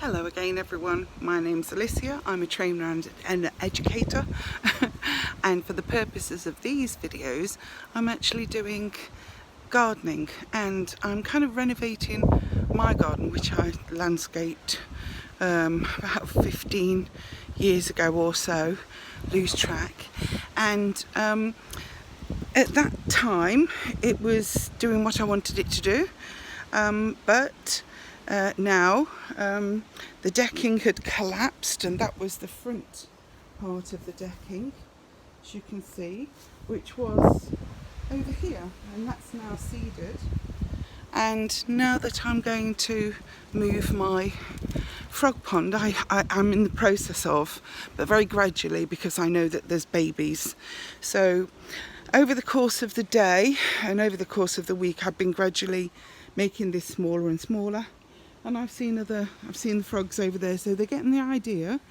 Hello again everyone, my name's Alicia, I'm a trainer and an educator and for the purposes of these videos I'm actually doing gardening and I'm kind of renovating my garden which I landscaped about 15 years ago or so, lose track, and at that time it was doing what I wanted it to do, but now the decking had collapsed, and that was the front part of the decking, as you can see, which was over here, and that's now seeded. And now that I'm going to move my frog pond, I'm in the process of, but very gradually because I know that there's babies. So over the course of the day and over the course of the week I've been gradually making this smaller and smaller. And I've seen the frogs over there, so they're getting the idea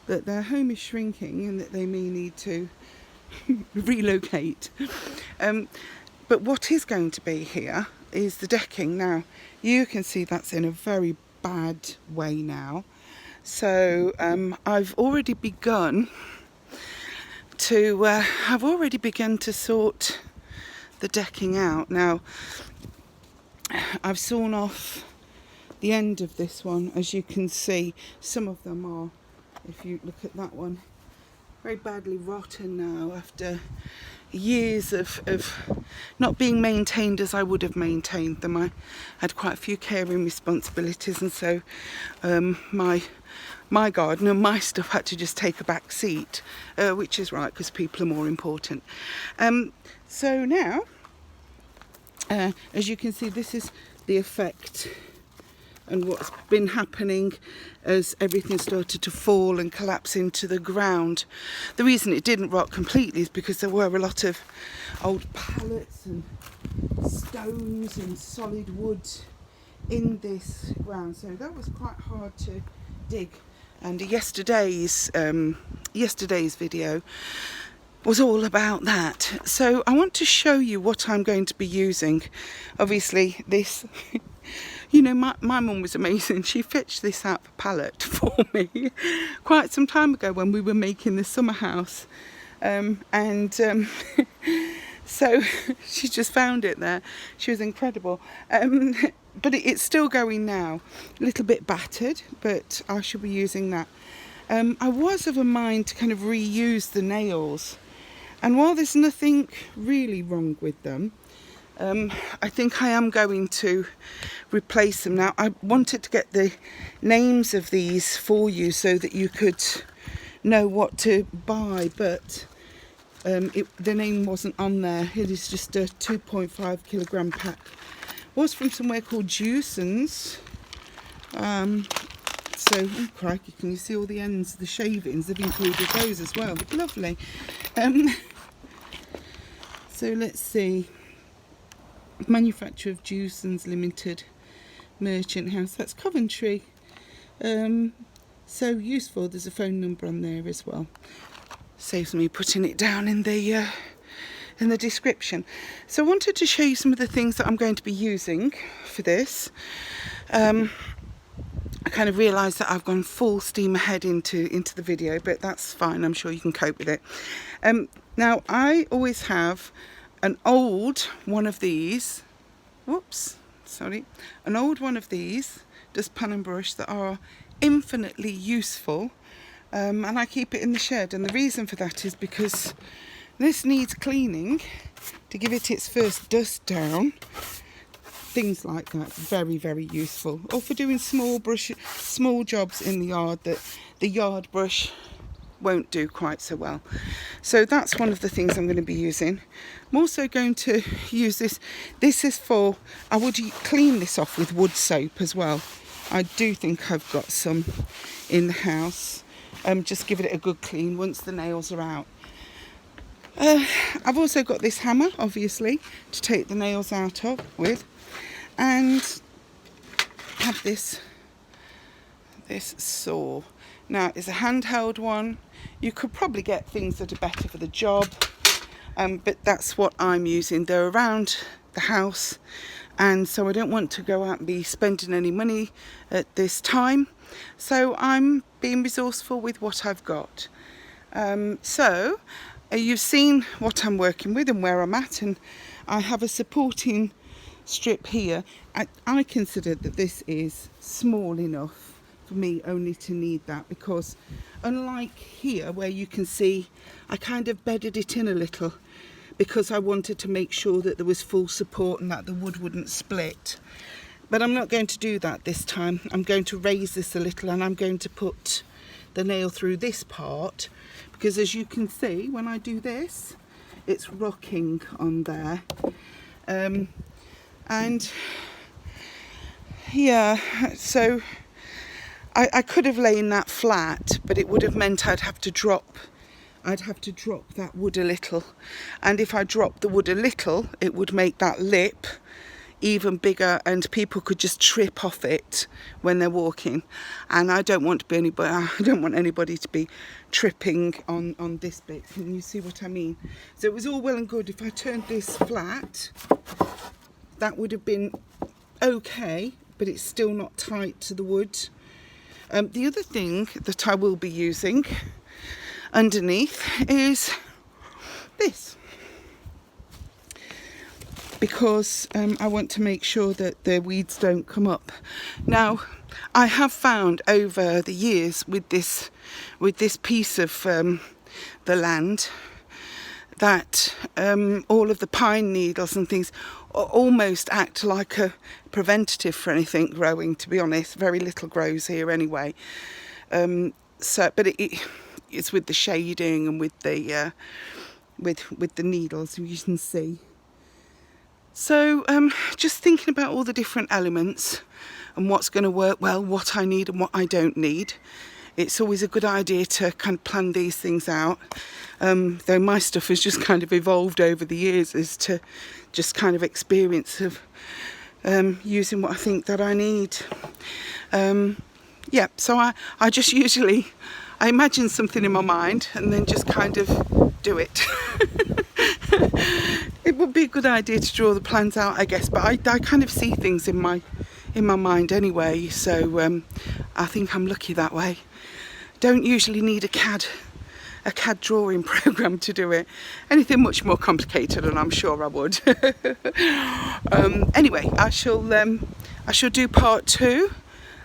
that their home is shrinking and that they may need to relocate. But what is going to be here is the decking. Now you can see that's in a very bad way now. So I've already begun to sort the decking out. Now I've sawn off the end of this one, as you can see. Some of them are, if you look at that one, very badly rotten now after years of not being maintained as I would have maintained them. I had quite a few caring responsibilities, and so my garden and my stuff had to just take a back seat, which is right because people are more important. So now, as you can see, this is the effect and what's been happening as everything started to fall and collapse into the ground. The reason it didn't rot completely is because there were a lot of old pallets and stones and solid wood in this ground, so that was quite hard to dig. And yesterday's video was all about that. So I want to show you what I'm going to be using. Obviously this you know, my mum was amazing. She fetched this out of a pallet for me quite some time ago when we were making the summer house. So she just found it there. She was incredible. But it's still going now. A little bit battered, but I shall be using that. I was of a mind to kind of reuse the nails. And while there's nothing really wrong with them, I think I am going to replace them. Now I wanted to get the names of these for you so that you could know what to buy, but the name wasn't on there. It is just a 2.5 kilogram pack. It was from somewhere called Juicens. So, oh crikey, can you see all the ends of the shavings? They've included those as well. Lovely. So let's see. Manufacturer of Juicens Limited, Merchant House. That's Coventry. So useful. There's a phone number on there as well. Saves me putting it down in the description. So I wanted to show you some of the things that I'm going to be using for this. I kind of realised that I've gone full steam ahead into the video, but that's fine. I'm sure you can cope with it. Now I always have an old one of these, an old one of these, just pan and brush, that are infinitely useful, and I keep it in the shed. And the reason for that is because this needs cleaning to give it its first dust down, things like that. Very, very useful, or for doing small jobs in the yard that the yard brush won't do quite so well. So that's one of the things I'm going to be using. I'm also going to use this. This is for, I would clean this off with wood soap as well. I do think I've got some in the house. Just give it a good clean once the nails are out. I've also got this hammer, obviously, to take the nails out of with, and have this saw. Now it's a handheld one. You could probably get things that are better for the job, but that's what I'm using. They're around the house, and so I don't want to go out and be spending any money at this time, so I'm being resourceful with what I've got. So you've seen what I'm working with and where I'm at, and I have a supporting strip here. I consider that this is small enough for me only to need that, because unlike here where you can see I kind of bedded it in a little because I wanted to make sure that there was full support and that the wood wouldn't split. But I'm not going to do that this time. I'm going to raise this a little, and I'm going to put the nail through this part, because as you can see when I do this, it's rocking on there. And yeah, so I could have lain that flat, but it would have meant I'd have to drop that wood a little, and if I dropped the wood a little, it would make that lip even bigger, and people could just trip off it when they're walking, and I don't want anybody to be tripping on this bit. Can you see what I mean? So it was all well and good if I turned this flat, that would have been okay, but it's still not tight to the wood. The other thing that I will be using underneath is this, because I want to make sure that the weeds don't come up. Now, I have found over the years with this piece of the land that all of the pine needles and things almost act like a preventative for anything growing, to be honest. Very little grows here anyway. But it's with the shading and with the needles, you can see. So just thinking about all the different elements and what's going to work well, what I need and what I don't need. It's always a good idea to kind of plan these things out. Though my stuff has just kind of evolved over the years as to just kind of experience of using what I think that I need. Yeah, so I just usually, I imagine something in my mind and then just kind of do it. It would be a good idea to draw the plans out, I guess, but I kind of see things in my mind anyway, so I think I'm lucky that way. Don't usually need a CAD drawing program to do it. Anything much more complicated, and I'm sure I would. Anyway, I shall do part 2,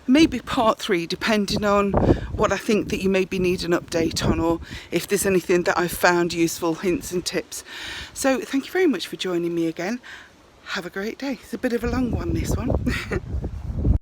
maybe part 3, depending on what I think that you maybe need an update on, or if there's anything that I've found useful, hints and tips. So thank you very much for joining me again. Have a great day. It's a bit of a long one, this one.